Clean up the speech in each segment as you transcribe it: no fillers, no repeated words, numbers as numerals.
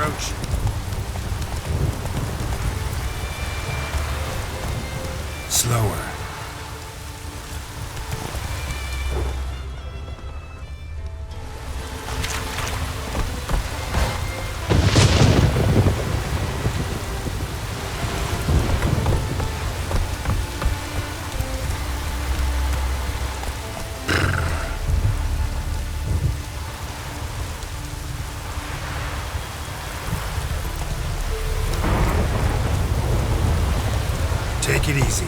approach. Slower. Take it easy.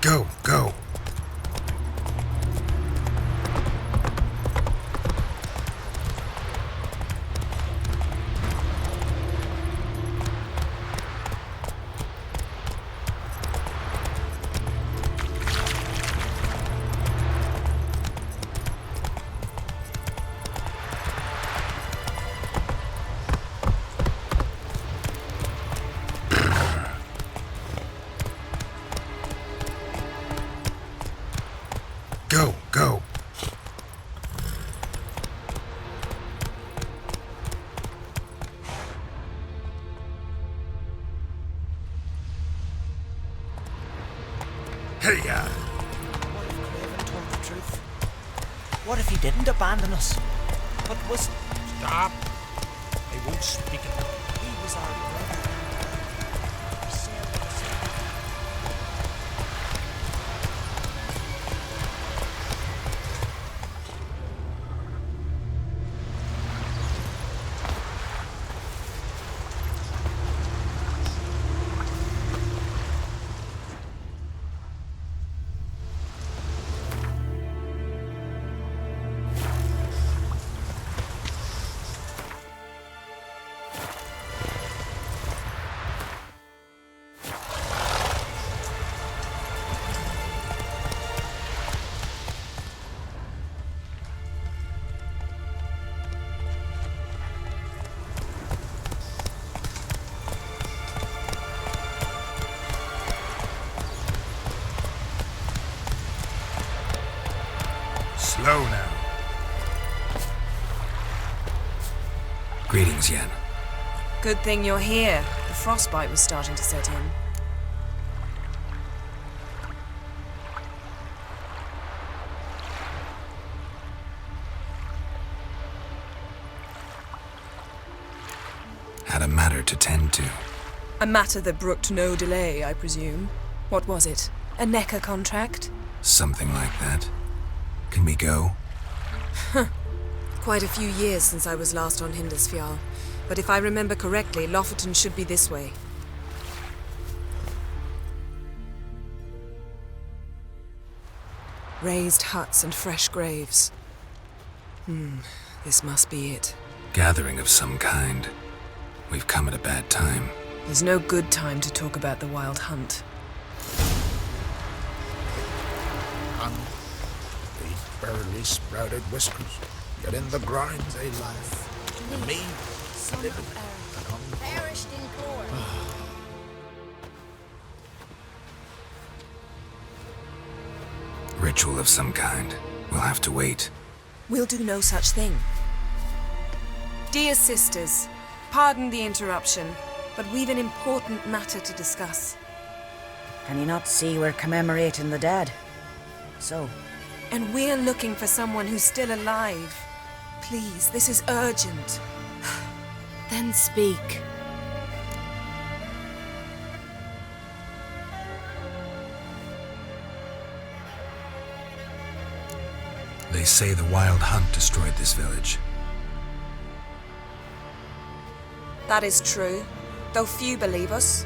Go, go. Go, go. Hey, What if Craven told the truth? What if he didn't abandon us? But was... Stop! I won't speak it. He was our brother. We sailed on the same boat. Slow now. Greetings, Yen. Good thing you're here. The frostbite was starting to set in. Had a matter to tend to. A matter that brooked no delay, I presume. What was it? A Necker contract? Something like that. Can we go? Quite a few years since I was last on Skjall. But if I remember correctly, Lofoten should be this way. Raised huts and fresh graves. This must be it. Gathering of some kind. We've come at a bad time. There's no good time to talk about the Wild Hunt. And these barely sprouted whiskers, yet in the grind they lie. And me, living and Perished in core. Ritual of some kind. We'll have to wait. We'll do no such thing. Dear sisters, pardon the interruption, but we've an important matter to discuss. Can you not see we're commemorating the dead? So, And we're looking for someone who's still alive. Please, this is urgent. then speak. They say the Wild Hunt destroyed this village. That is true, though few believe us.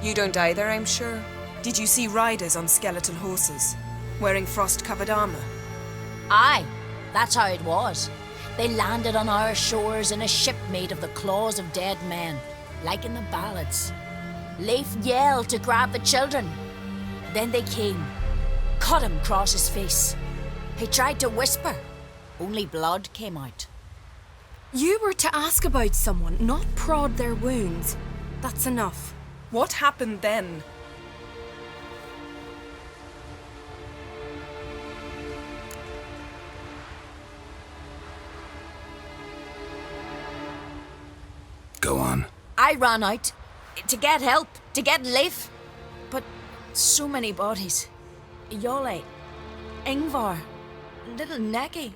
You don't either, I'm sure. Did you see riders on skeletal horses, wearing frost-covered armor? Aye, that's how it was. They landed on our shores in a ship made of the claws of dead men, like in the ballads. Leif yelled to grab the children. Then they came, cut him across his face. He tried to whisper, only blood came out. You were to ask about someone, not prod their wounds. That's enough. What happened then? Go on. I ran out to get help, to get Leif. But so many bodies. Yole, Ingvar, little Necky.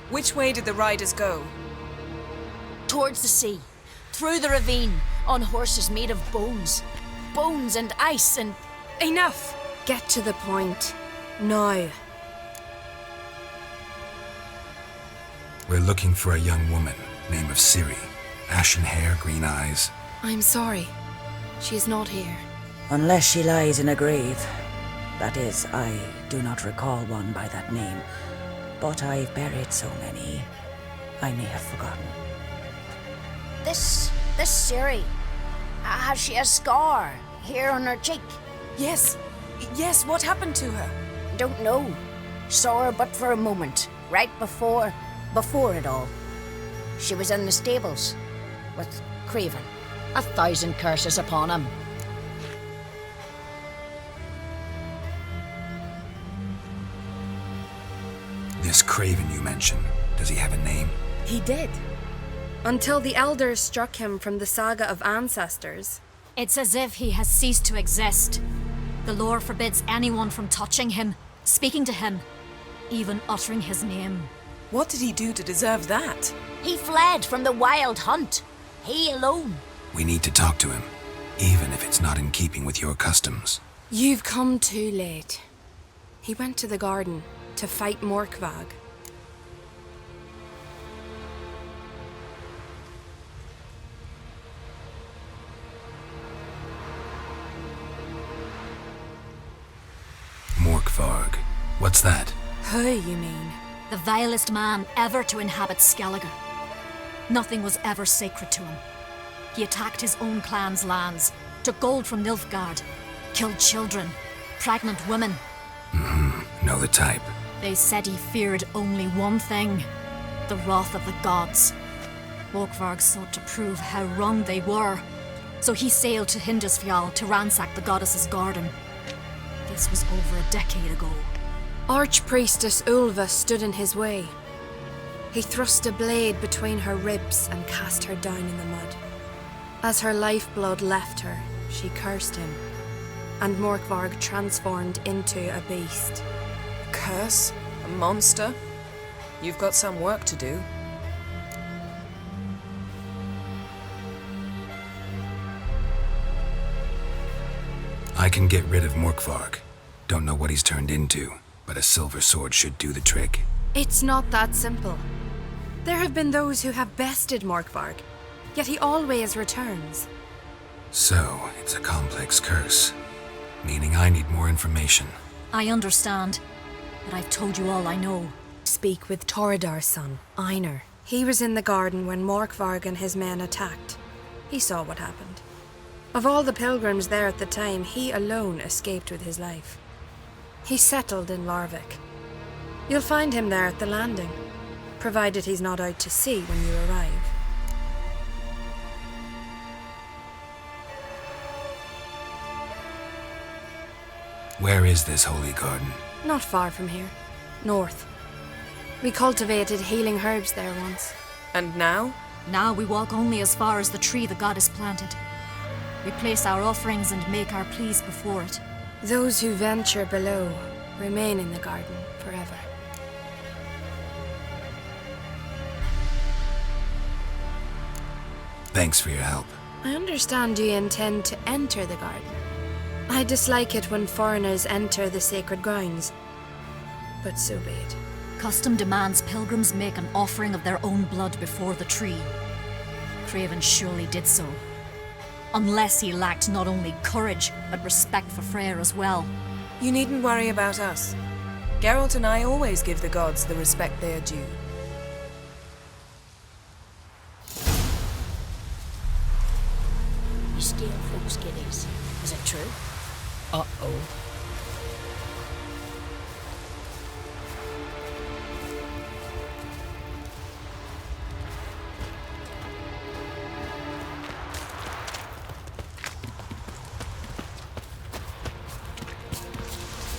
Which way did the riders go? Towards the sea, through the ravine, on horses made of bones. Bones and ice and... Enough! Get to the point. Now. We're looking for a young woman, name of Ciri. Ashen hair, green eyes. I'm sorry. She is not here. Unless she lies in a grave. That is, I do not recall one by that name. But I've buried so many, I may have forgotten. This Ciri, has she a scar here on her cheek? Yes, what happened to her? Don't know. Saw her but for a moment, right before it all. She was in the stables with Craven. 1,000 curses upon him. This Craven you mentioned, does he have a name? He did. Until the elders struck him from the saga of ancestors. It's as if he has ceased to exist. The lore forbids anyone from touching him, speaking to him, even uttering his name. What did he do to deserve that? He fled from the wild hunt. He alone. We need to talk to him, even if it's not in keeping with your customs. You've come too late. He went to the garden to fight Morkvarg. Morkvarg. What's that? Who, you mean? The vilest man ever to inhabit Skjall. Nothing was ever sacred to him. He attacked his own clan's lands, took gold from Nilfgaard, killed children, pregnant women. Know the type. They said he feared only one thing, the wrath of the gods. Morkvarg sought to prove how wrong they were, so he sailed to Hindisfjall to ransack the goddess's garden. This was over a decade ago. Archpriestess Ulva stood in his way. He thrust a blade between her ribs and cast her down in the mud. As her lifeblood left her, she cursed him, and Morkvarg transformed into a beast. A curse? A monster? You've got some work to do. I can get rid of Morkvarg. Don't know what he's turned into, but a silver sword should do the trick. It's not that simple. There have been those who have bested Morkvarg, yet he always returns. So, it's a complex curse, meaning I need more information. I understand, but I've told you all I know. Speak with Toredar's son, Einar. He was in the garden when Morkvarg and his men attacked. He saw what happened. Of all the pilgrims there at the time, he alone escaped with his life. He settled in Larvik. You'll find him there at the landing, provided he's not out to sea when you arrive. Where is this holy garden? Not far from here. North. We cultivated healing herbs there once. And now? Now we walk only as far as the tree the goddess planted. We place our offerings and make our pleas before it. Those who venture below remain in the garden forever. Thanks for your help. I understand you intend to enter the garden. I dislike it when foreigners enter the sacred grounds, but so be it. Custom demands pilgrims make an offering of their own blood before the tree. Craven surely did so. Unless he lacked not only courage, but respect for Freya as well. You needn't worry about us. Geralt and I always give the gods the respect they are due. You steal folks' giddies. Is it true? Uh-oh.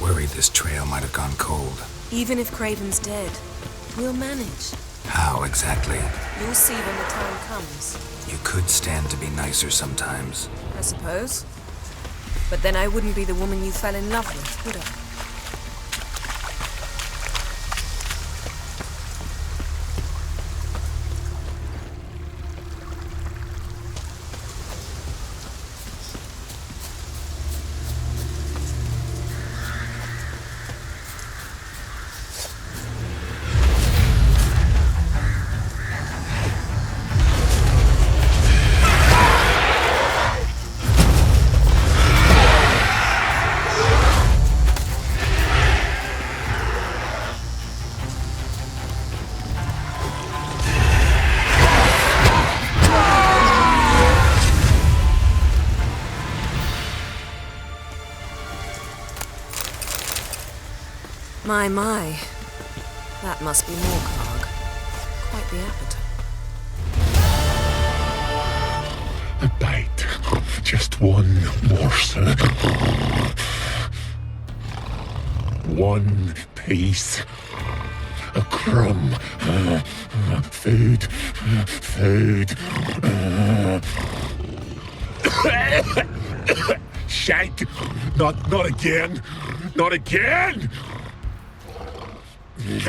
Worried this trail might have gone cold. Even if Craven's dead, we'll manage. How exactly? You'll see when the time comes, You could stand to be nicer sometimes. I suppose. But then I wouldn't be the woman you fell in love with, would I? My. That must be Morkvarg. Quite the appetite. A bite. Just one morsel. One piece. A crumb. Food. Shank. Not again. Not again. He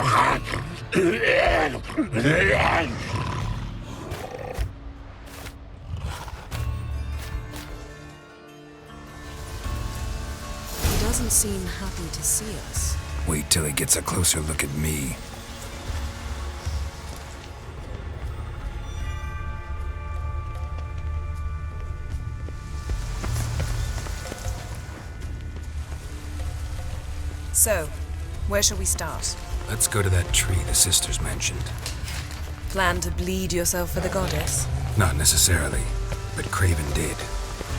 doesn't seem happy to see us. Wait till he gets a closer look at me. So, where shall we start? Let's go to that tree the sisters mentioned. Plan to bleed yourself for the goddess? Not necessarily, but Craven did.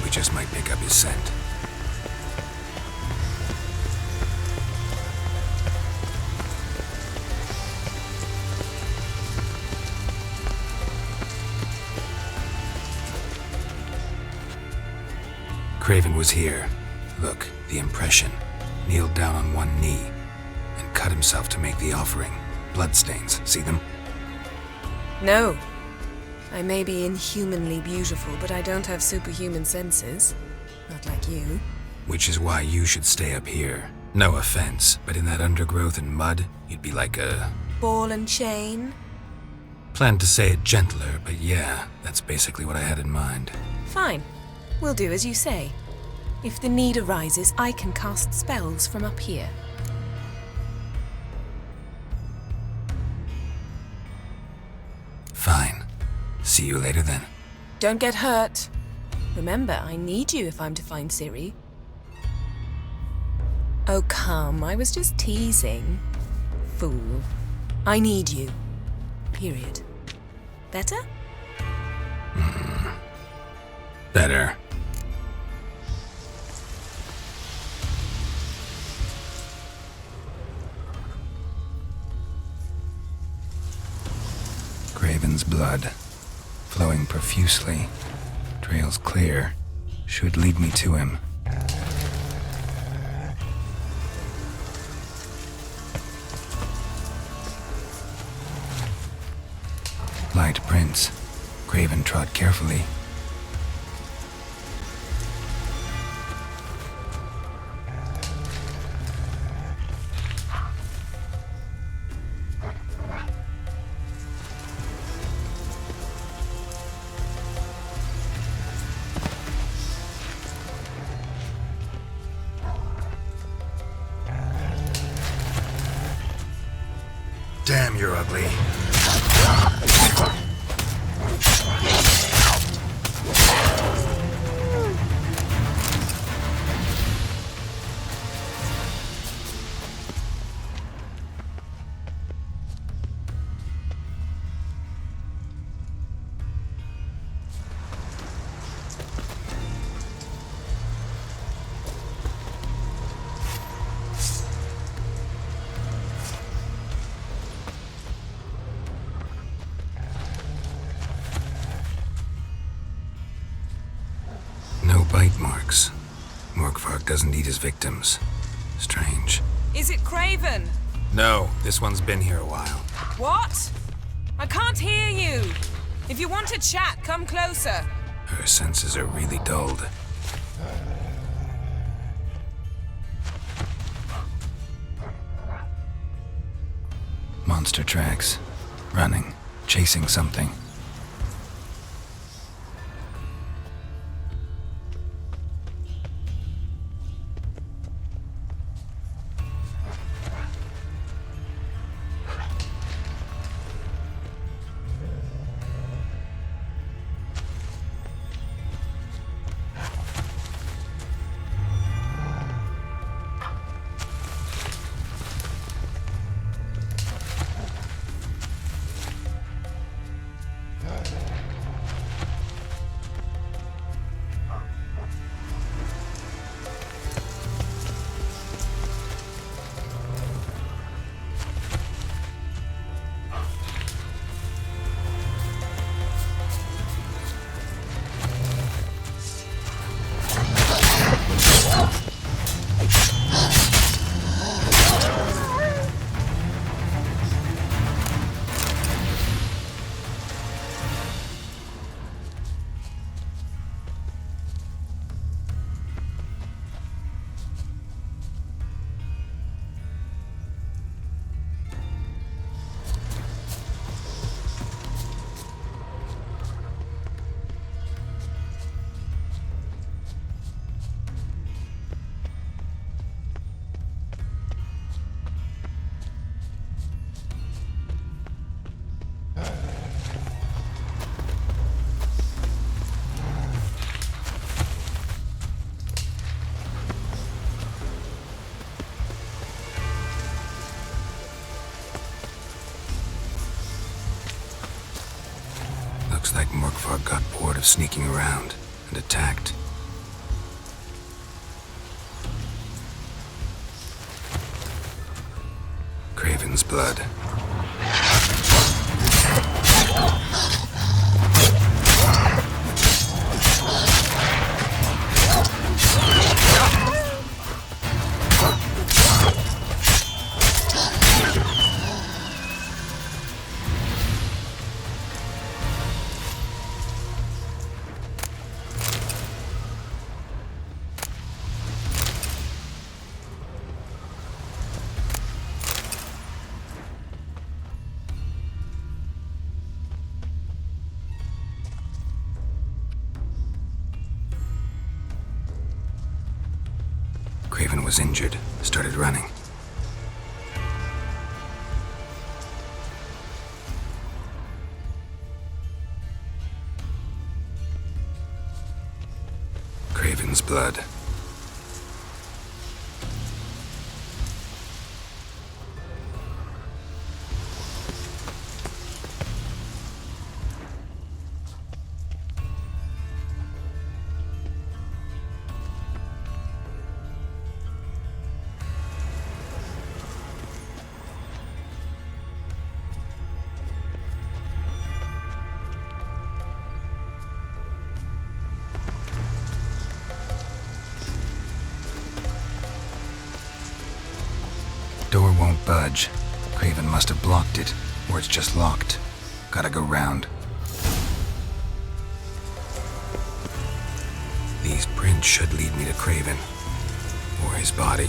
We just might pick up his scent. Craven was here. Look, the impression. Kneeled down on one knee and cut himself to make the offering. Bloodstains, see them? No. I may be inhumanly beautiful, but I don't have superhuman senses. Not like you. Which is why you should stay up here. No offense, but in that undergrowth and mud, you'd be like a... Ball and chain? Planned to say it gentler, but yeah, that's basically what I had in mind. Fine. We'll do as you say. If the need arises, I can cast spells from up here. Fine. See you later then. Don't get hurt. Remember, I need you if I'm to find Ciri. Oh, come. I was just teasing. Fool. I need you. Period. Better? Better. Craven's blood, flowing profusely, trails clear, should lead me to him. Light prints. Craven trod carefully. Damn, you're ugly. No bite marks. Morkvarg doesn't eat his victims. Strange. Is it Craven? No, this one's been here a while. What? I can't hear you. If you want to chat, come closer. Her senses are really dulled. Monster tracks. Running. Chasing something. of sneaking around and attacked. Craven's blood. Craven was injured, started running. Craven's blood. Door won't budge. Craven must have blocked it, or it's just locked. Gotta go round. These prints should lead me to Craven, or his body.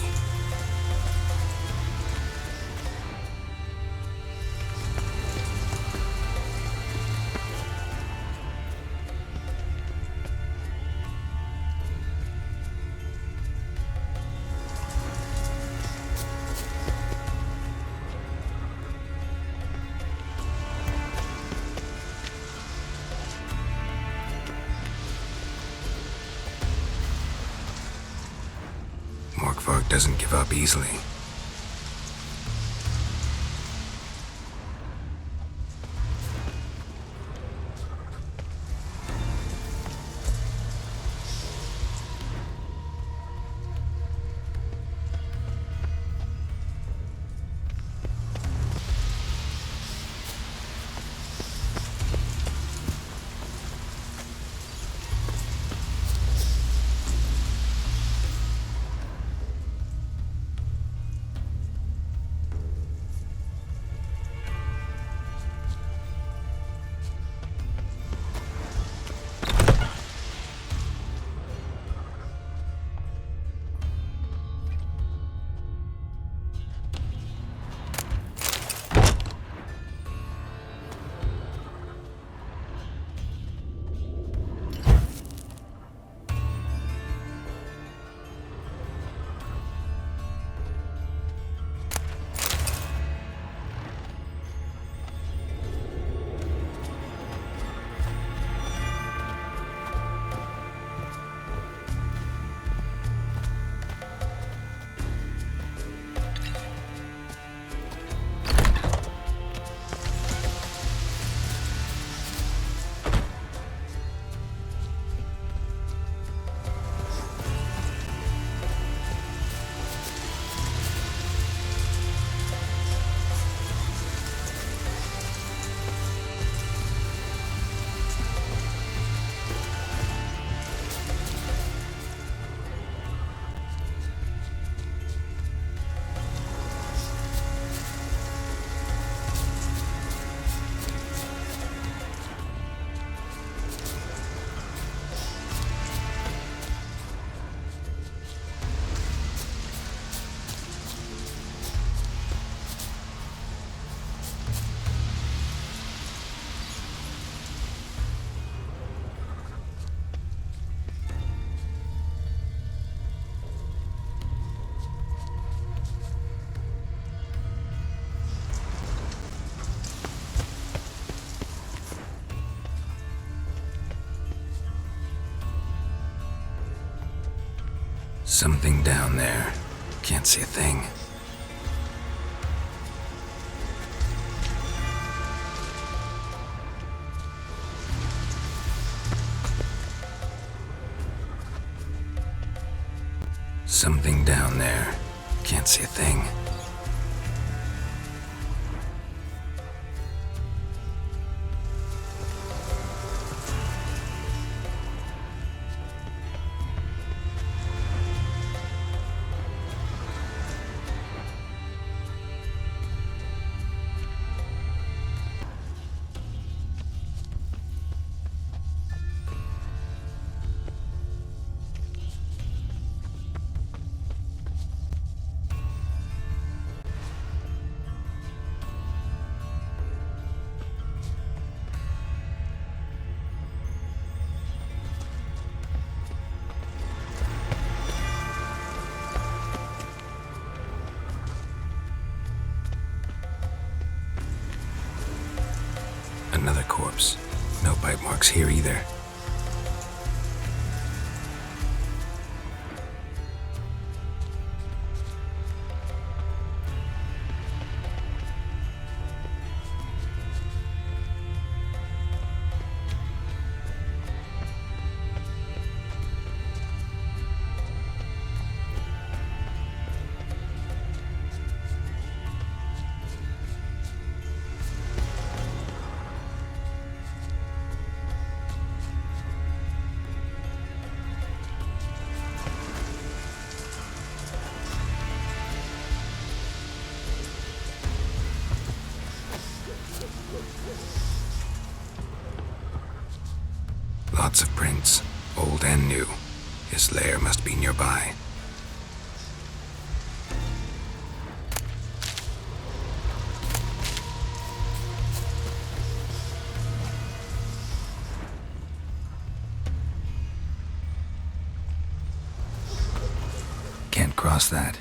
Morkvarg doesn't give up easily. Something down there. Can't see a thing. Something down there. Can't see a thing. Another corpse. No bite marks here either. Lots of prints, old and new. His lair must be nearby. Can't cross that.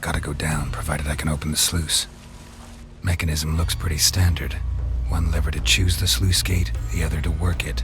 Gotta go down, provided I can open the sluice. Mechanism looks pretty standard. One lever to choose the sluice gate, the other to work it.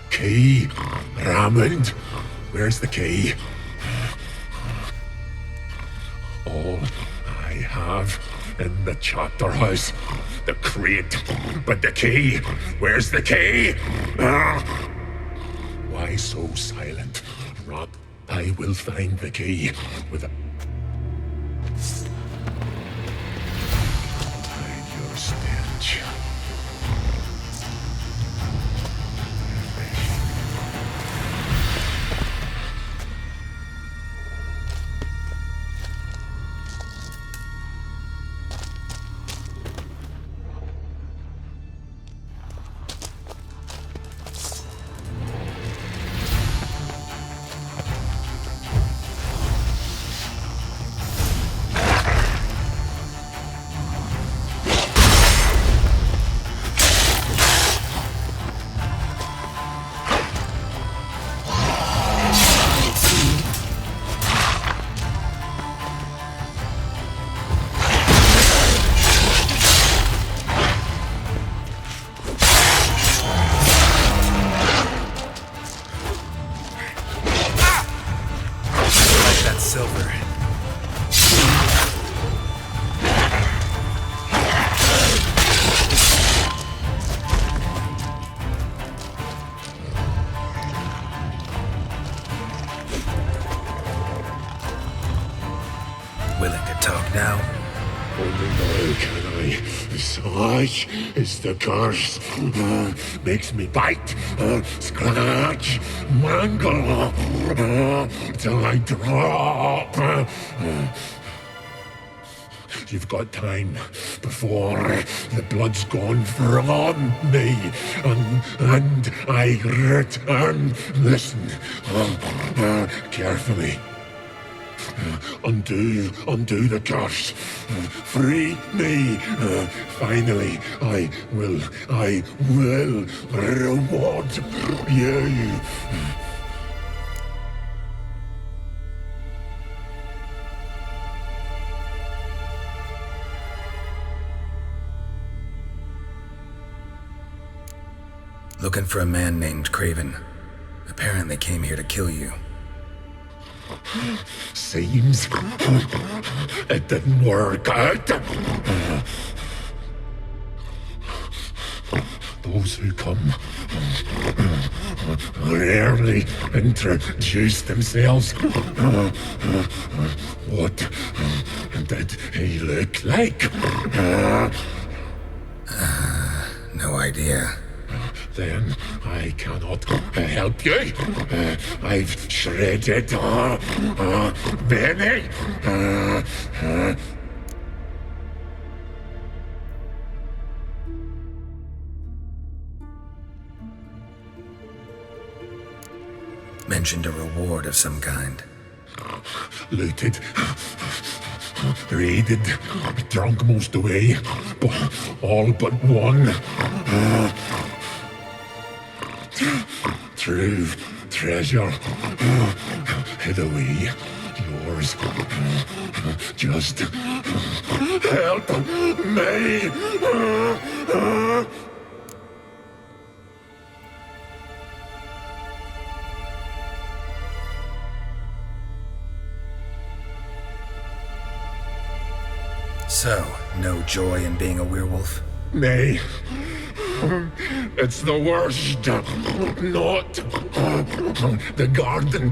Key? Raymond? Where's the key? All I have in the chapter house. The crate. But the key? Where's the key? Why so silent? Rob, I will find the key with a... Hide your stench. Silver. Willing to talk now? Only now can I. Such is the curse. Makes me bite, scratch, mangle, till I drop. You've got time before the blood's gone from me, and I return. Listen carefully. Undo the curse. Free me. Finally, I will reward you. Looking for a man named Craven. Apparently came here to kill you. Seems it didn't work out. Those who come rarely introduce themselves. What did he look like? No idea. Then I cannot help you. I've shredded many. Mentioned a reward of some kind. Looted, raided, drunk most away, all but one. True treasure hid away. Yours. Just help me. So, no joy in being a werewolf? Nay. It's the worst. Not the garden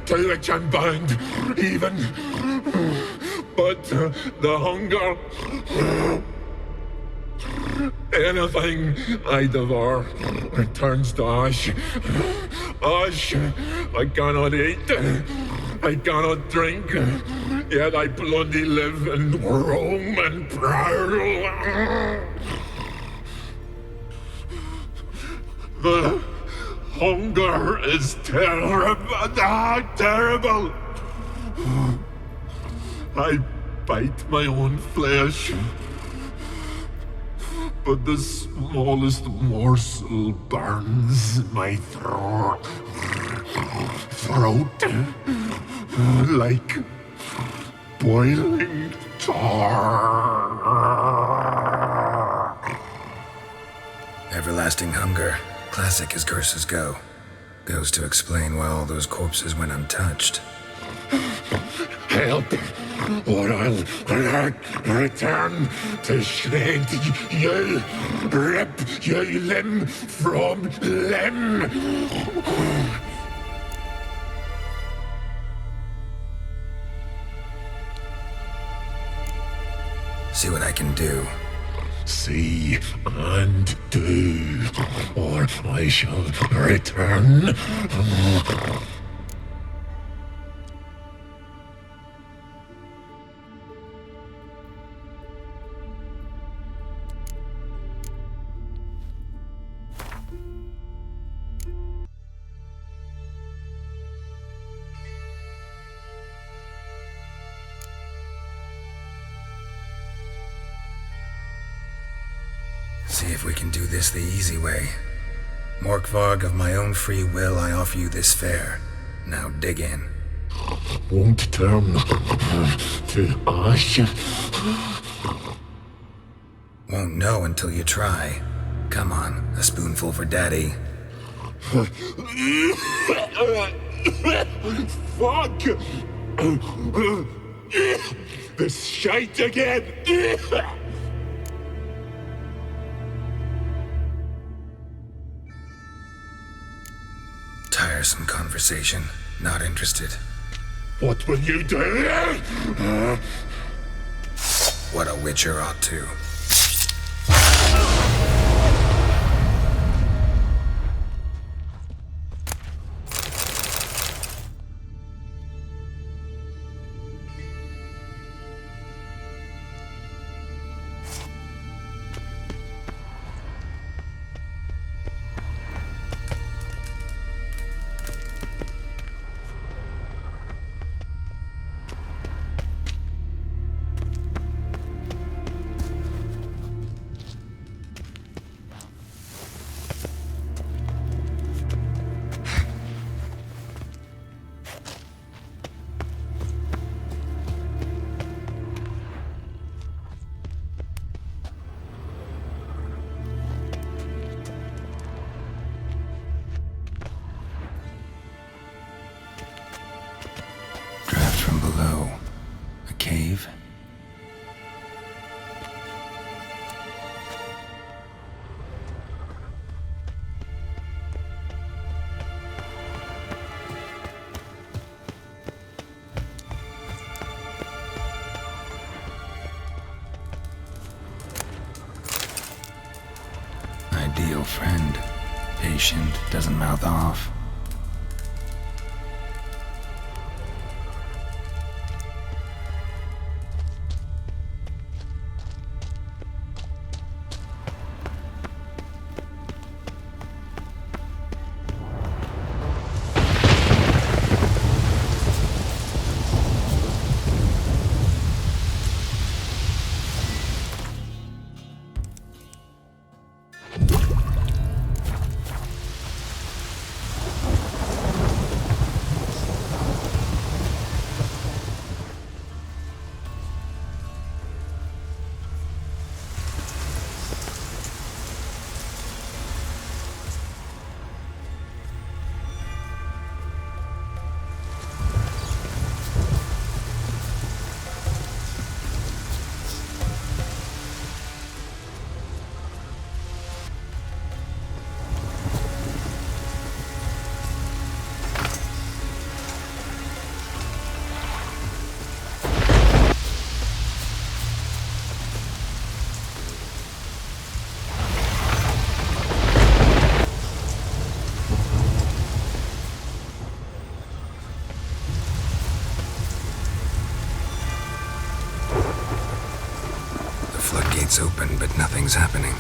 to which I'm bound, even. But the hunger. Anything I devour turns to ash. Ash I cannot eat. I cannot drink. Yet I bloody live and roam and prowl. The hunger is terrible. I bite my own flesh, but the smallest morsel burns my throat like boiling tar. Everlasting hunger. Classic as curses go. Goes to explain why all those corpses went untouched. Help, or I'll return to shred you, rip you limb from limb. See what I can do. See and do, or I shall return. See if we can do this the easy way. Morkvarg, of my own free will, I offer you this fare. Now dig in. Won't turn to ash. Won't know until you try. Come on, a spoonful for Daddy. Fuck! This shite again! Tiresome conversation. Not interested. What will you do? What a witcher ought to. grave. Ideal friend. Patient, doesn't mouth off. Floodgates open, but nothing's happening.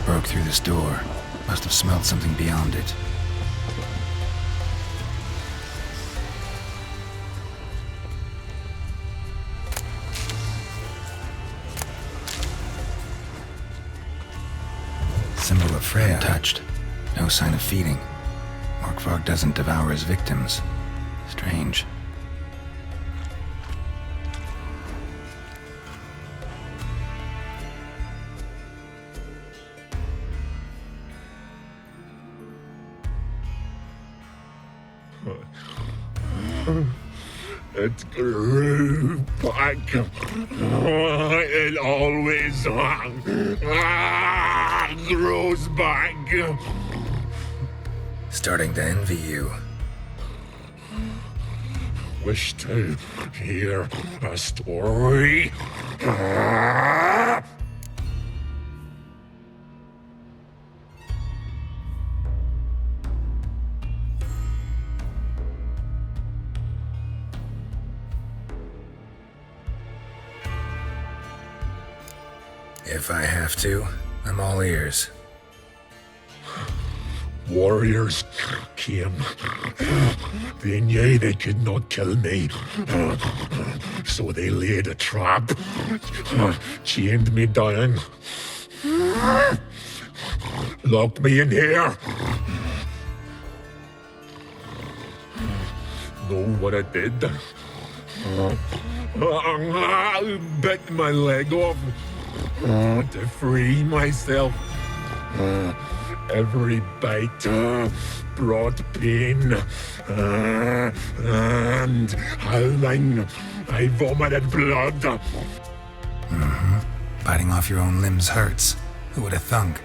Broke through this door. Must have smelled something beyond it. Freya. Untouched. No sign of feeding. Morkvarg doesn't devour his victims. Strange. It grew back. It always grows back. Starting to envy you. Wish to hear a story? If I have to, I'm all ears. Warriors came. They knew they could not kill me. So they laid a trap. Chained me down. Locked me in here. Know what I did? Bit my leg off to free myself. Every bite brought pain and howling. I vomited blood. Biting off your own limbs hurts. Who would have thunk?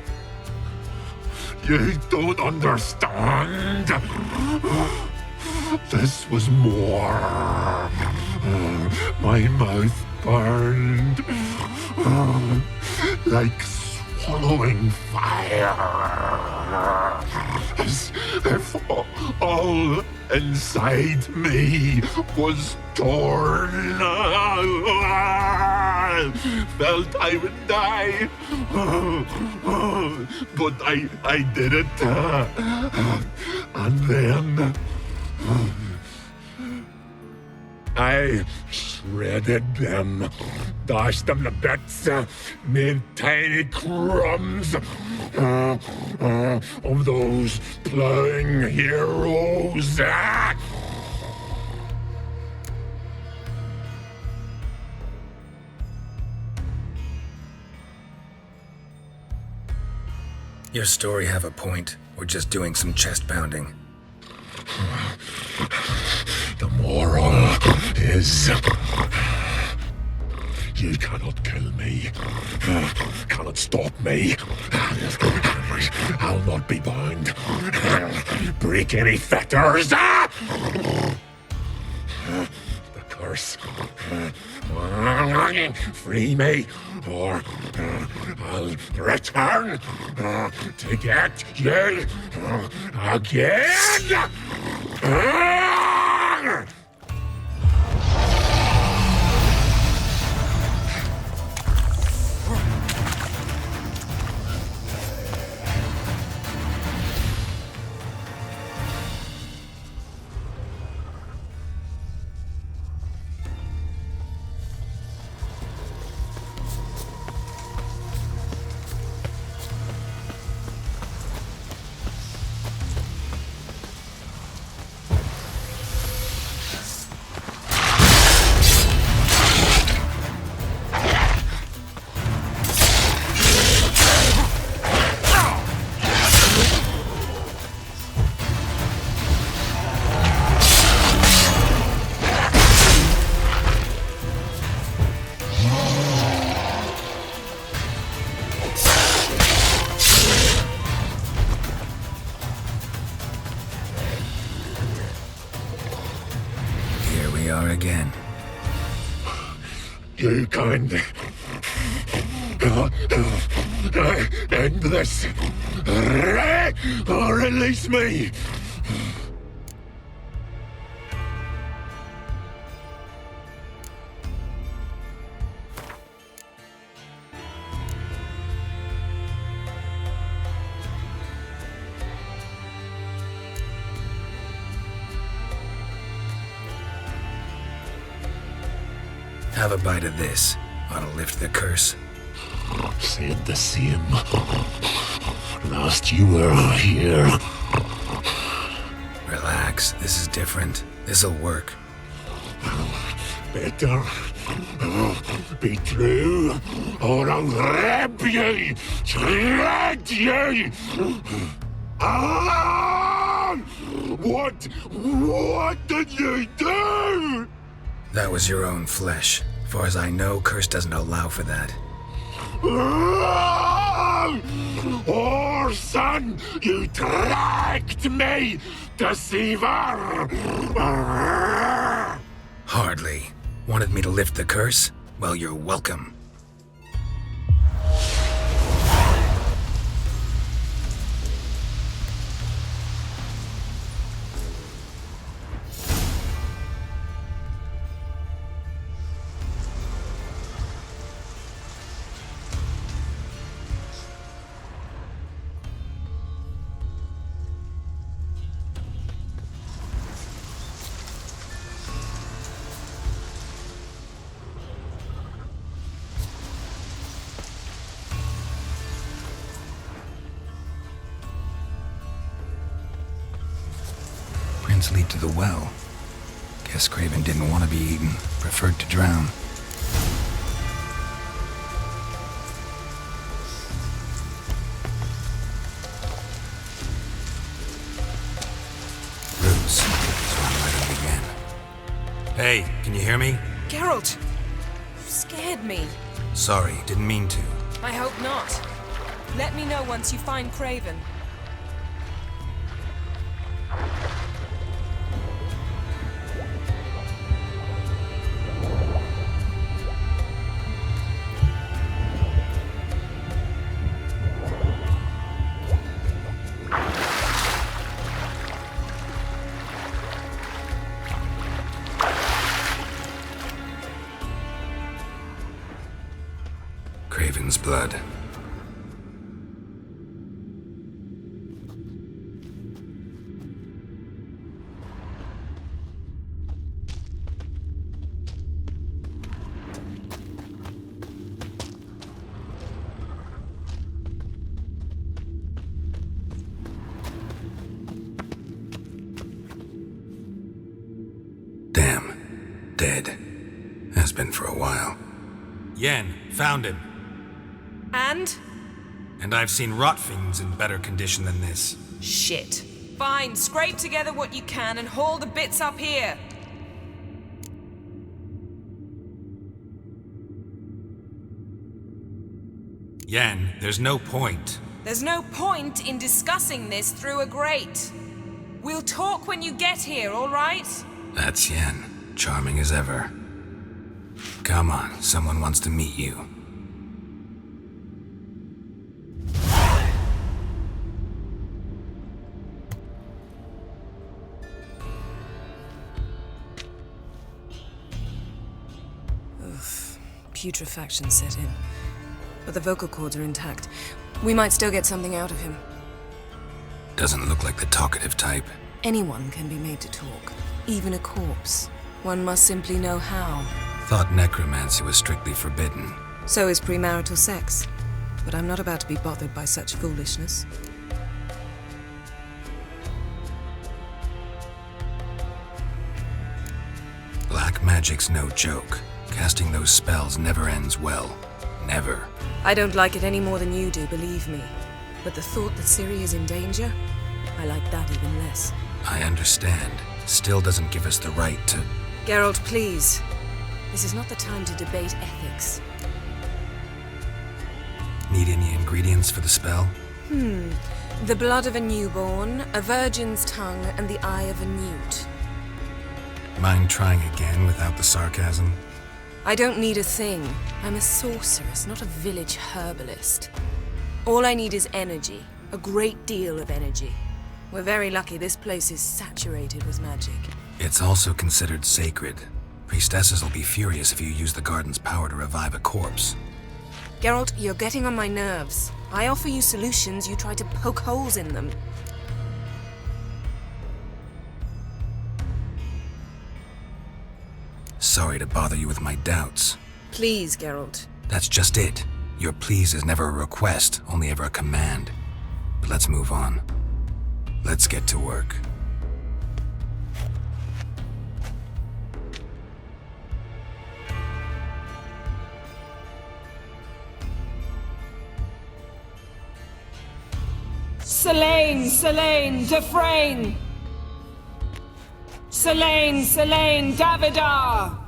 You don't understand. This was more. My mouth burned like swallowing fire. As if all inside me was torn. Felt I would die. But I did it. And then I shredded them, dashed them to bits, made tiny crumbs of those plowing heroes. Your story have a point. We're just doing some chest pounding. The moral is you cannot kill me, cannot stop me. I'll not be bound. Break any fetters. The curse. Free me, or I'll return to get you again. Again. You can end this or release me. Have a bite of this. Ought to lift the curse. Said the same. last you were here. Relax, this is different. This'll work. Better be true, or I'll rip ye, shred ye. Ah! What did you do? That was your own flesh. Far as I know, curse doesn't allow for that. Son, you tricked me, deceiver! Hardly. Wanted me to lift the curse? Well, you're welcome. Lead to the well. Guess Craven didn't want to be eaten, preferred to drown. Roots, so I'm right up again. Hey, can you hear me? Geralt! You scared me. Sorry, didn't mean to. I hope not. Let me know once you find Craven. Craven's blood. Damn. Dead. Has been for a while. Yen, found him. And? And I've seen rot fiends in better condition than this. Shit. Fine, scrape together what you can and haul the bits up here. Yen, there's no point. There's no point in discussing this through a grate. We'll talk when you get here, all right? That's Yen. Charming as ever. Come on, someone wants to meet you. Putrefaction set in. But the vocal cords are intact. We might still get something out of him. Doesn't look like the talkative type. Anyone can be made to talk. Even a corpse. One must simply know how. Thought necromancy was strictly forbidden. So is premarital sex. But I'm not about to be bothered by such foolishness. Black magic's no joke. Casting those spells never ends well. Never. I don't like it any more than you do, believe me. But the thought that Ciri is in danger, I like that even less. I understand. Still doesn't give us the right to... Geralt, please. This is not the time to debate ethics. Need any ingredients for the spell? The blood of a newborn, a virgin's tongue, and the eye of a newt. Mind trying again without the sarcasm? I don't need a thing. I'm a sorceress, not a village herbalist. All I need is energy. A great deal of energy. We're very lucky this place is saturated with magic. It's also considered sacred. Priestesses will be furious if you use the garden's power to revive a corpse. Geralt, you're getting on my nerves. I offer you solutions, you try to poke holes in them. Sorry to bother you with my doubts. Please, Geralt. That's just it. Your please is never a request, only ever a command. But let's move on. Let's get to work. Selene, Selene, Defrain! Selene, Selene, Davidar!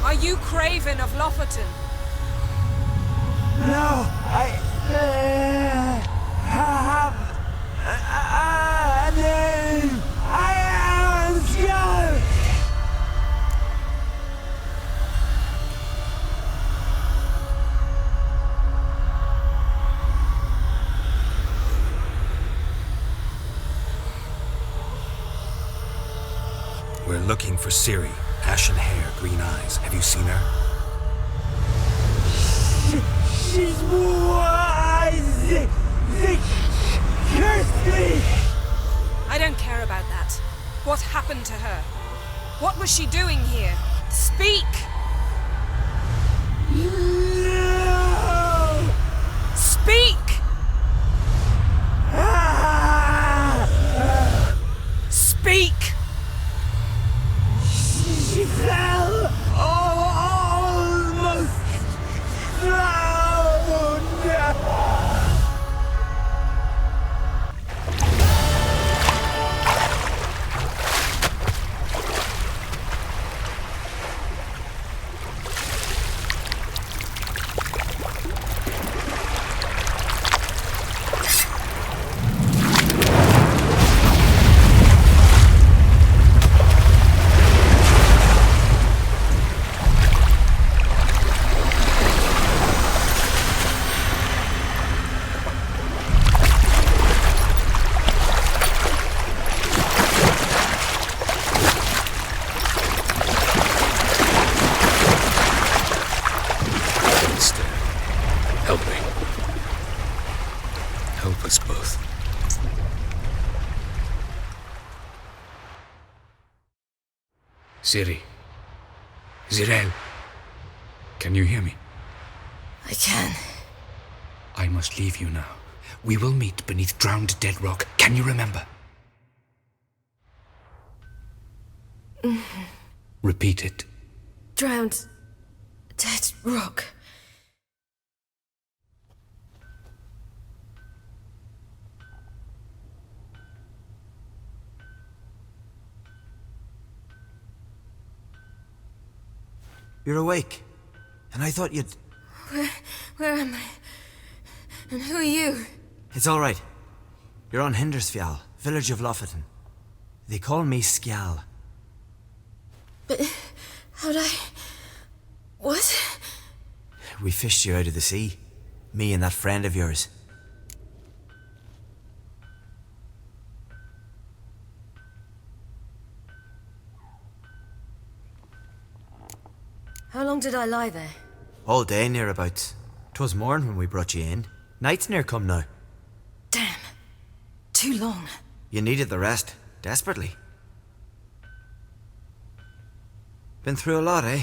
Are you Craven of Lofoten? No, I have a name. I am Skjall. We're looking for Ciri. Ashen hair, green eyes. Have you seen her? She's wise. They cursed me. I don't care about that. What happened to her? What was she doing here? Speak! No. Speak! Speak! She fell almost drowned. Help me. Help us both. Ciri. Zirel. Can you hear me? I can. I must leave you now. We will meet beneath drowned dead rock. Can you remember? Repeat it. Drowned. Dead rock. You're awake. And I thought you'd... Where am I? And who are you? It's all right. You're on Hindersfjall, village of Lofoten. They call me Skjall. But how'd I... What? We fished you out of the sea. Me and that friend of yours. How long did I lie there? All day near about. 'Twas morn when we brought you in. Night's near come now. Damn. Too long. You needed the rest, desperately. Been through a lot, eh?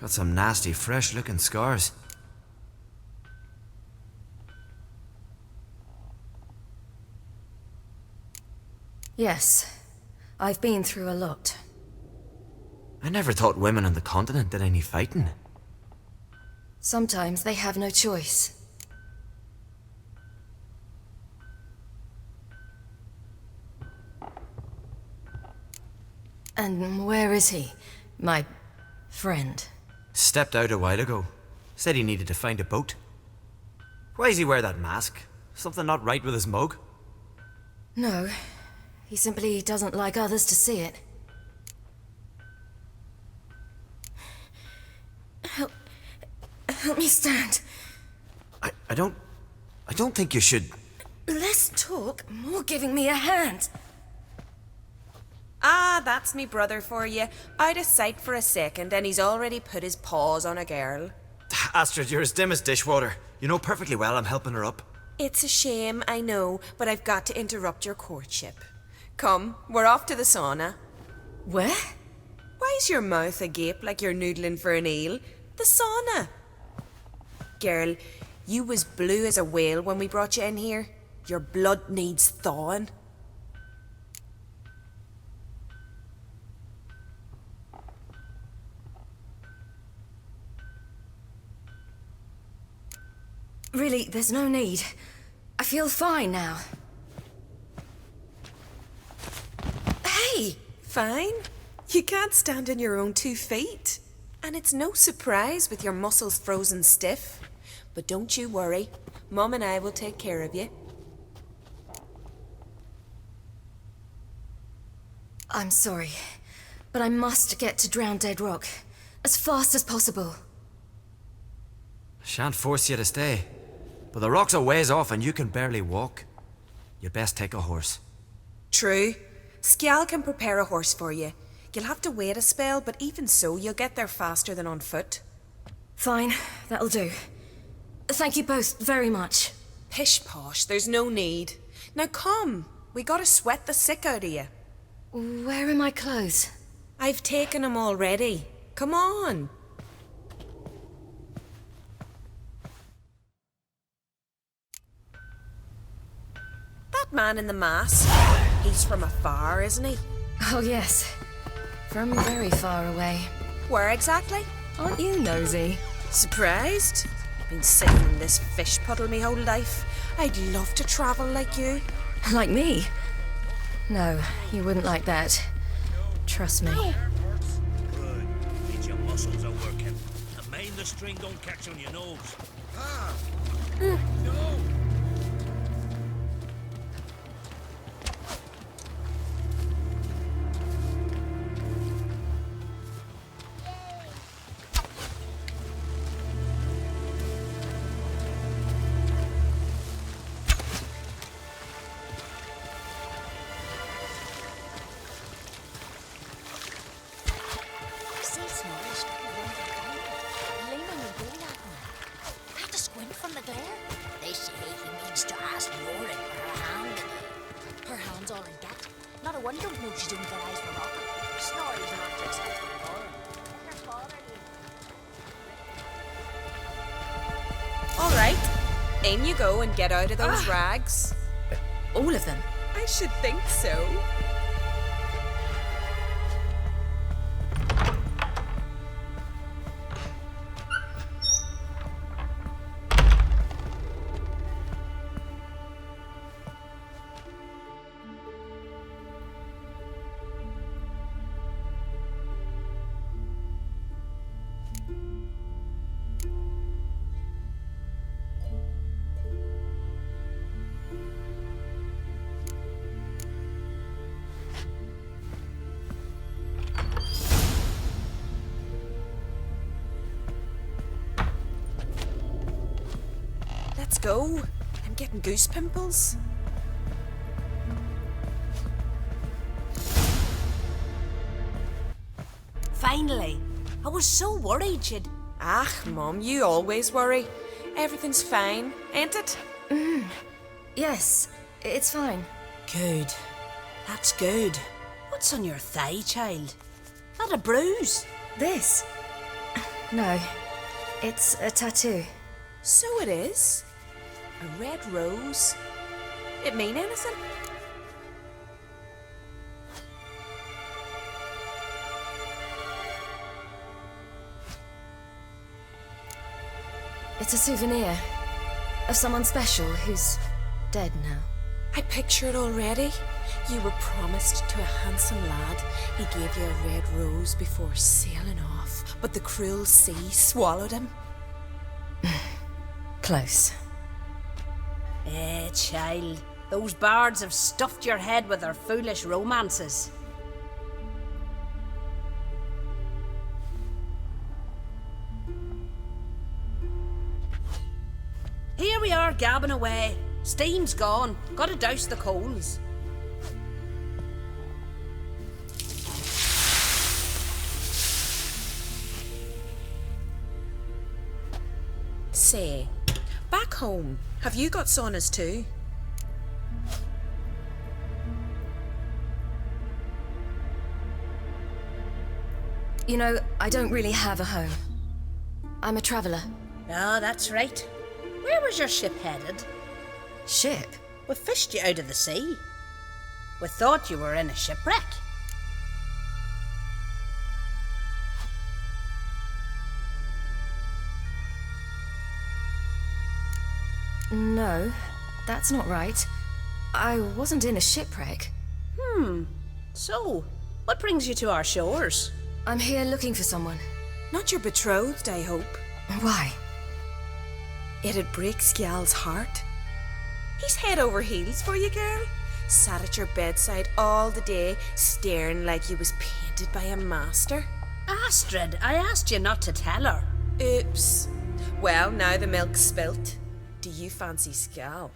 Got some nasty, fresh-looking scars. Yes. I've been through a lot. I never thought women on the continent did any fighting. Sometimes they have no choice. And where is he? My friend. Stepped out a while ago. Said he needed to find a boat. Why does he wear that mask? Something not right with his mug? No. He simply doesn't like others to see it. Help me stand. I don't think you should... Less talk, more giving me a hand. Ah, that's me brother for you. Out of sight for a second, and he's already put his paws on a girl. Astrid, you're as dim as dishwater. You know perfectly well I'm helping her up. It's a shame, I know, but I've got to interrupt your courtship. Come, we're off to the sauna. Where? Why's your mouth agape like you're noodling for an eel? The sauna. Girl, you was blue as a whale when we brought you in here. Your blood needs thawing. Really, there's no need. I feel fine now. Hey, fine. You can't stand on your own 2 feet. And it's no surprise with your muscles frozen stiff. But don't you worry. Mum and I will take care of you. I'm sorry, but I must get to Drowned Dead Rock as fast as possible. Shan't force you to stay. But the rock's a ways off and you can barely walk. You'd best take a horse. True. Skjall can prepare a horse for you. You'll have to wait a spell, but even so, you'll get there faster than on foot. Fine, that'll do. Thank you both very much. Pish posh, there's no need. Now come, we gotta sweat the sick out of you. Where are my clothes? I've taken them already. Come on. That man in the mask, he's from afar, isn't he? Oh yes, from very far away. Where exactly? Aren't you nosy? Surprised? Been sitting in this fish puddle me whole life. I'd love to travel like you. Like me? No, you wouldn't like that. Trust me. Good. Means your muscles are working. And mind the string don't catch on your nose. No! In you go and get out of those rags. All of them? I should think so. Let's go. I'm getting goose pimples. Finally. I was so worried you'd... Ah, Mum, you always worry. Everything's fine, ain't it? Yes, it's fine. Good. That's good. What's on your thigh, child? Not a bruise. This? No, it's a tattoo. So it is. A red rose. It mean anything? It's a souvenir of someone special who's dead now. I picture it already. You were promised to a handsome lad. He gave you a red rose before sailing off, but the cruel sea swallowed him. Close. Child. Those bards have stuffed your head with their foolish romances. Here we are gabbing away. Steam's gone. Gotta douse the coals. Say, back home, have you got saunas too? You know, I don't really have a home. I'm a traveller. Ah, that's right. Where was your ship headed? Ship? We fished you out of the sea. We thought you were in a shipwreck. No, that's not right. I wasn't in a shipwreck. So, what brings you to our shores? I'm here looking for someone. Not your betrothed, I hope. Why? It'd break Skjall's heart. He's head over heels for you, girl. Sat at your bedside all the day, staring like you was painted by a master. Astrid, I asked you not to tell her. Oops. Well, now the milk's spilt. Do you fancy Skjall?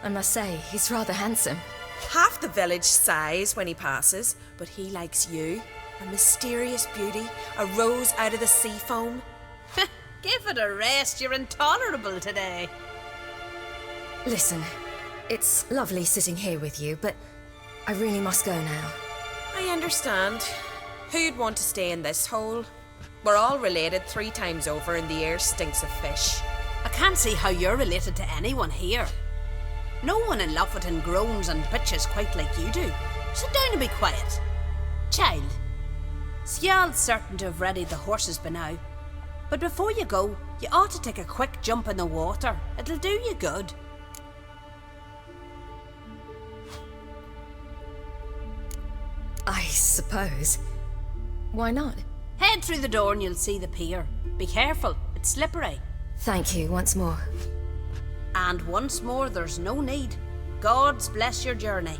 I must say, he's rather handsome. Half the village sighs when he passes, but he likes you. A mysterious beauty, a rose out of the sea foam. Give it a rest, you're intolerable today. Listen, it's lovely sitting here with you, but I really must go now. I understand. Who'd want to stay in this hole? We're all related 3 times over and the air stinks of fish. I can't see how you're related to anyone here. No one in Lofoten groans and bitches quite like you do. Sit down and be quiet. Child, Skjall's certain to have readied the horses by now. But before you go, you ought to take a quick jump in the water. It'll do you good. I suppose. Why not? Head through the door and you'll see the pier. Be careful, it's slippery. Thank you once more. And once more, there's no need. Gods bless your journey.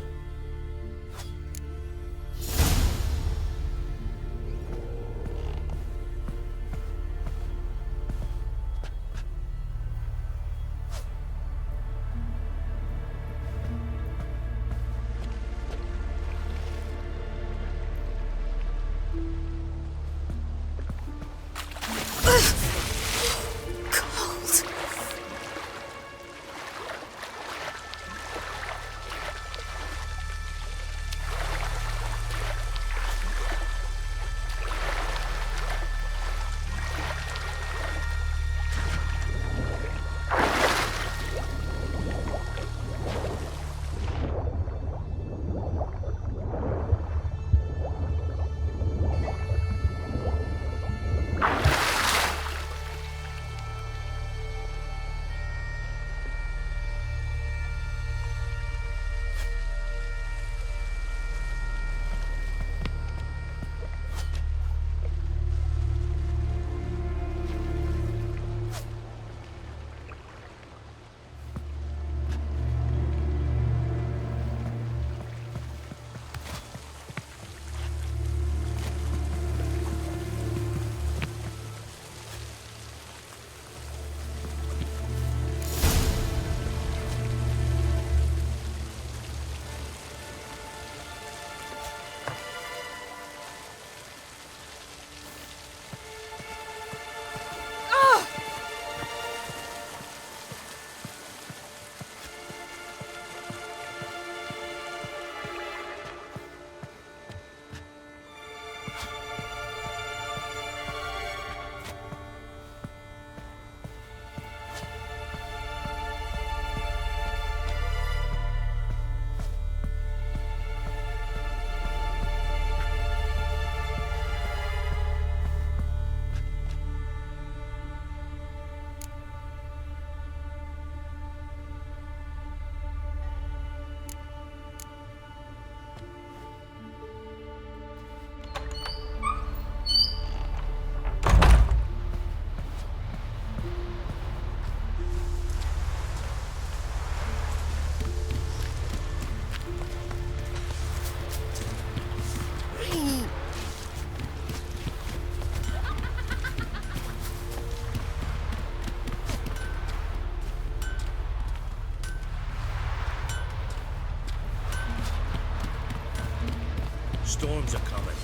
storms are coming.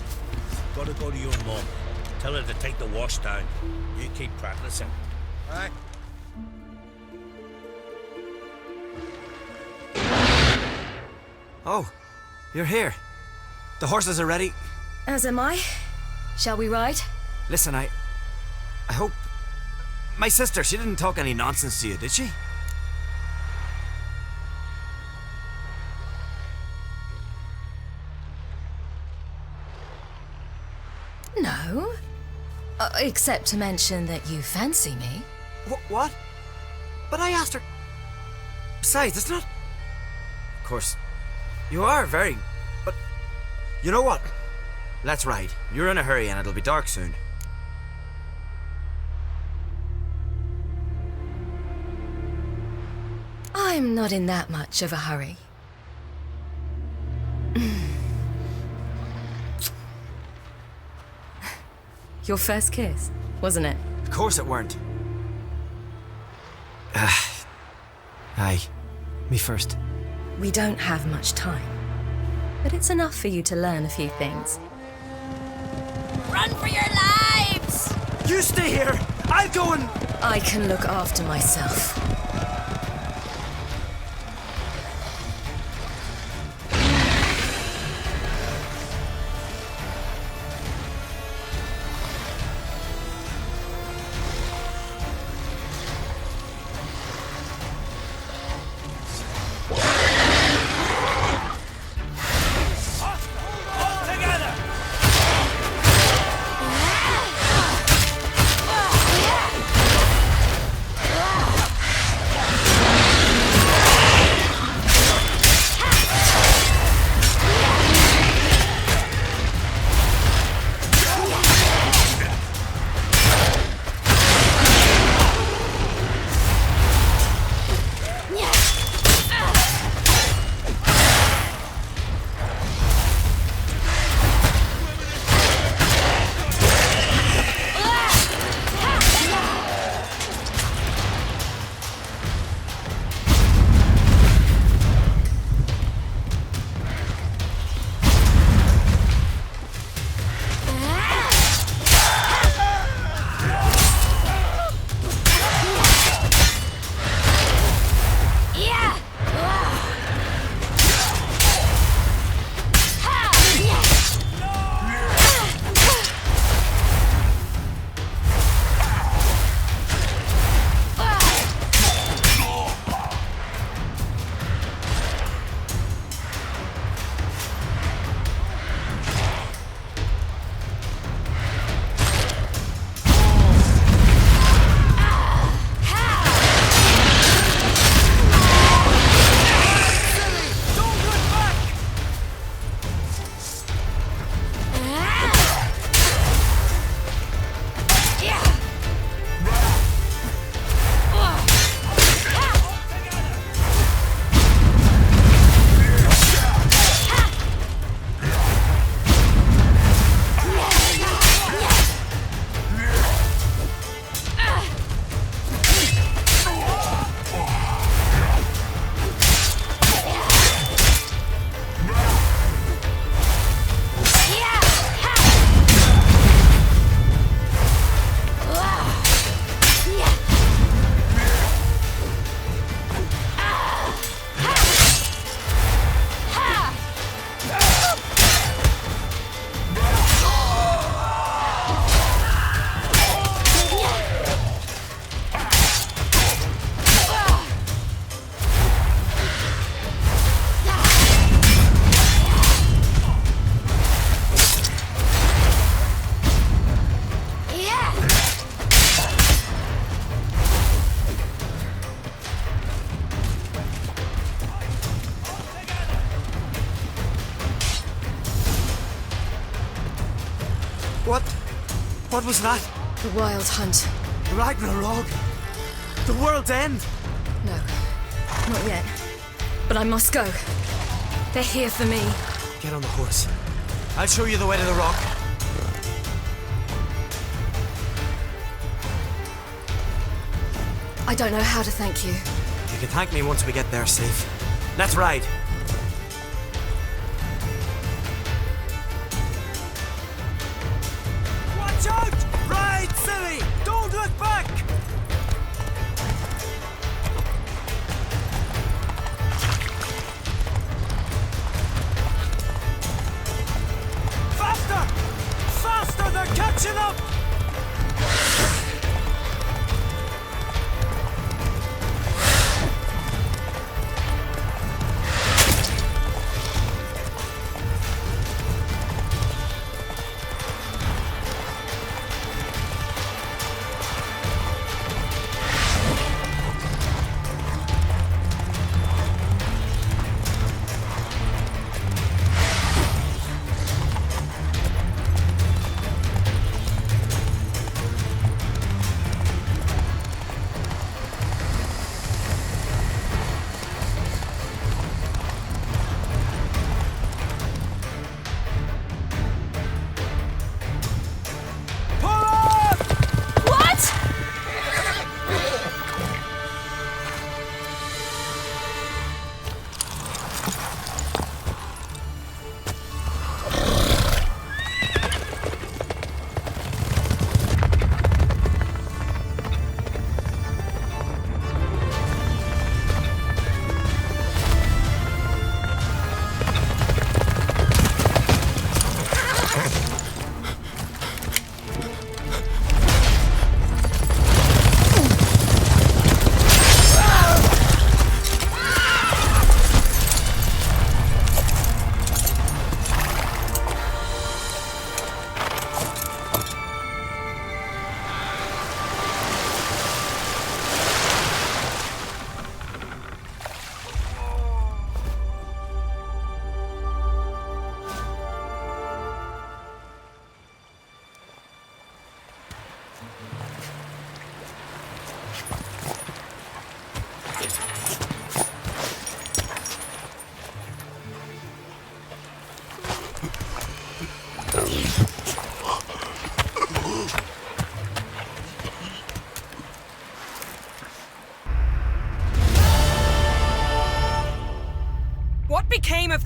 Gotta go to your mum. Tell her to take the wash down. You keep practicing. Aye? Oh, you're here. The horses are ready. As am I. Shall we ride? Listen, I hope... My sister, she didn't talk any nonsense to you, did she? No. Except to mention that you fancy me. What? But I asked her... Besides, it's not... Of course, you are very... But... You know what? Let's ride. You're in a hurry and it'll be dark soon. I'm not in that much of a hurry. Your first kiss, wasn't it? Of course it weren't. Aye. Me first. We don't have much time. But it's enough for you to learn a few things. Run for your lives! You stay here! I'll go and... I can look after myself. What was that? The Wild Hunt. Ragnarok? The world's end? No, not yet. But I must go. They're here for me. Get on the horse. I'll show you the way to the rock. I don't know how to thank you. You can thank me once we get there safe. Let's ride.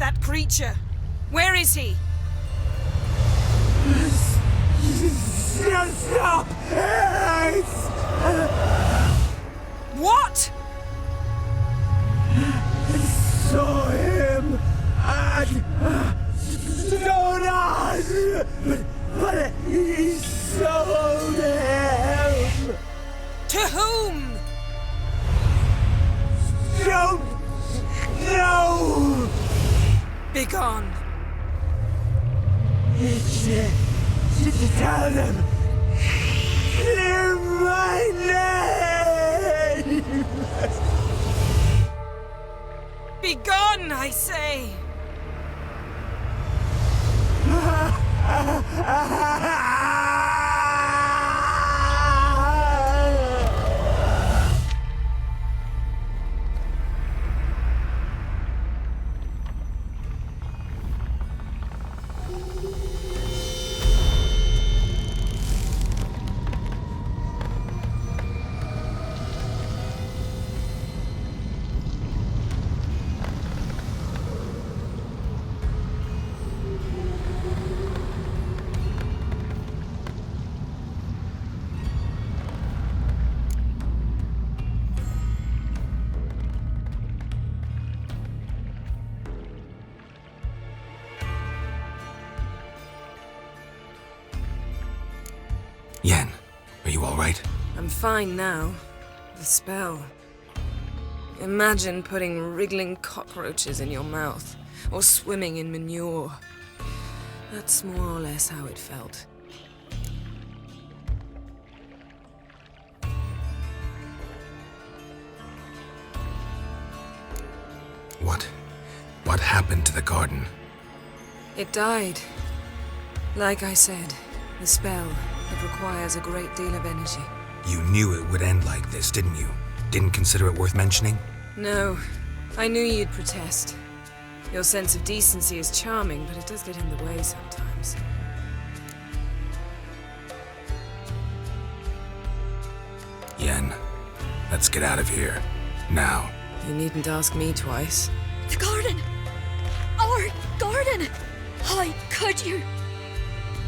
that creature? Where is he? Stop! What? Saw him at Donas, but he sold him. To whom? Don't know. Begone. Tell them. Clear my name. Begone, I say. Yen, are you all right? I'm fine now. The spell. Imagine putting wriggling cockroaches in your mouth, or swimming in manure. That's more or less how it felt. What happened to the garden? It died. Like I said, the spell, it requires a great deal of energy. You knew it would end like this, didn't you? Didn't consider it worth mentioning? No, I knew you'd protest. Your sense of decency is charming, but it does get in the way sometimes. Yen, let's get out of here. Now. You needn't ask me twice. The garden! Our garden! How could you?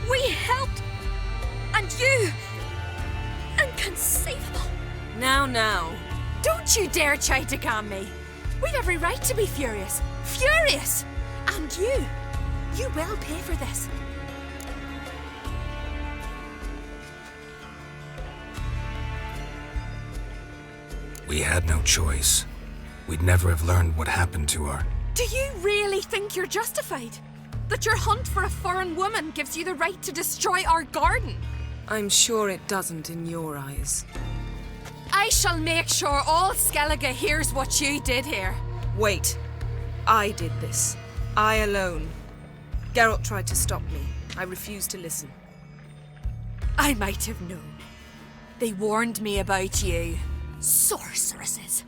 We helped! And you! Inconceivable! Now. Don't you dare try to calm me! We've every right to be furious! Furious! And you will pay for this. We had no choice. We'd never have learned what happened to her. Do you really think you're justified? That your hunt for a foreign woman gives you the right to destroy our garden? I'm sure it doesn't in your eyes. I shall make sure all Skellige hears what you did here. Wait. I did this. I alone. Geralt tried to stop me. I refused to listen. I might have known. They warned me about you. Sorceresses.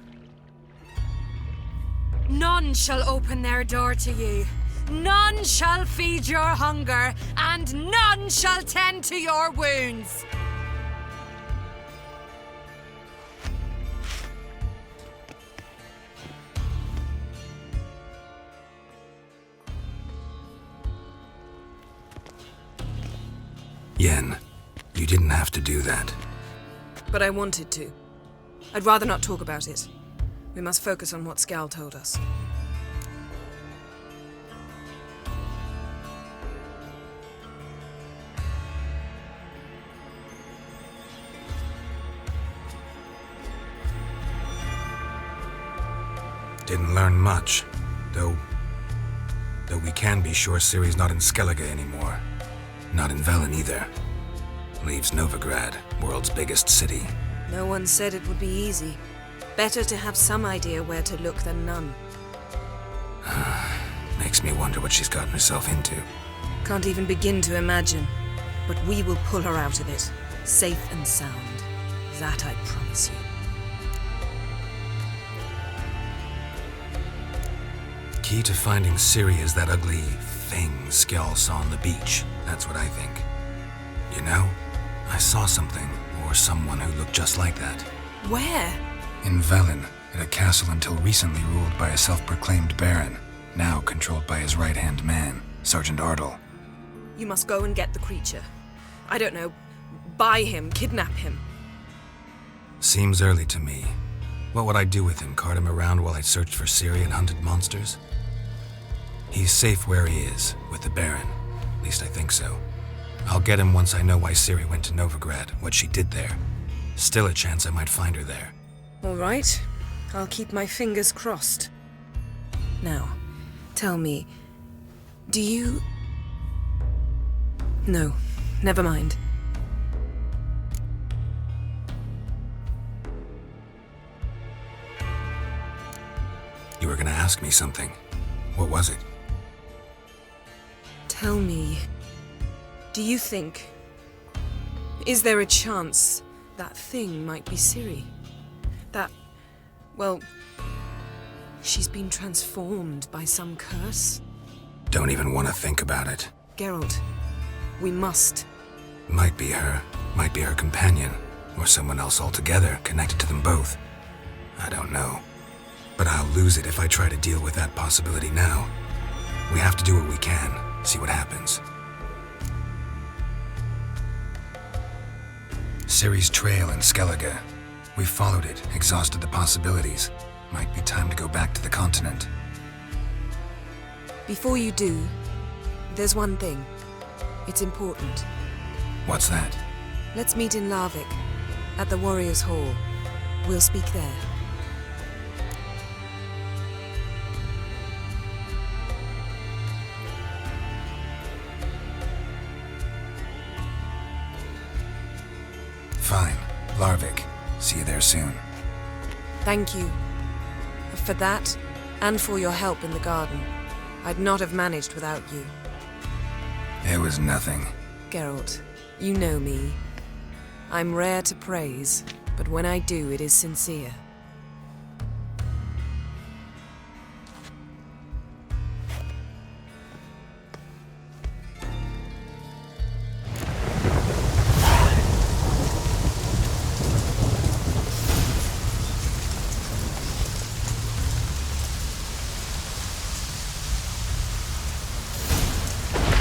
None shall open their door to you. None shall feed your hunger, and none shall tend to your wounds. Yen, you didn't have to do that. But I wanted to. I'd rather not talk about it. We must focus on what Skjall told us. Didn't learn much, though we can be sure Ciri's not in Skellige anymore. Not in Velen either. Leaves Novigrad, world's biggest city. No one said it would be easy. Better to have some idea where to look than none. Makes me wonder what she's gotten herself into. Can't even begin to imagine. But we will pull her out of it. Safe and sound. That I promise you. Key to finding Ciri is that ugly thing Skjall saw on the beach. That's what I think. You know, I saw something, or someone who looked just like that. Where? In Velen, at a castle until recently ruled by a self-proclaimed baron. now controlled by his right-hand man, Sergeant Ardle. You must go and get the creature. I don't know, buy him, kidnap him. Seems early to me. What would I do with him? Cart him around while I searched for Ciri and hunted monsters? He's safe where he is, with the Baron. At least I think so. I'll get him once I know why Ciri went to Novigrad, what she did there. Still a chance I might find her there. All right. I'll keep my fingers crossed. Now, tell me, do you... No, never mind. You were gonna ask me something. What was it? Tell me, do you think... Is there a chance that thing might be Ciri? That... well... she's been transformed by some curse? Don't even want to think about it. Geralt, we must. Might be her companion, or someone else altogether connected to them both. I don't know. But I'll lose it if I try to deal with that possibility now. We have to do what we can, see what happens. Ciri's trail in Skellige. We followed it, exhausted the possibilities. Might be time to go back to the continent. Before you do, there's one thing. It's important. What's that? Let's meet in Larvik, at the Warriors' Hall. We'll speak there. Fine. Larvik. See you there soon. Thank you. For that, and for your help in the garden. I'd not have managed without you. It was nothing. Geralt, you know me. I'm rare to praise, but when I do, it is sincere.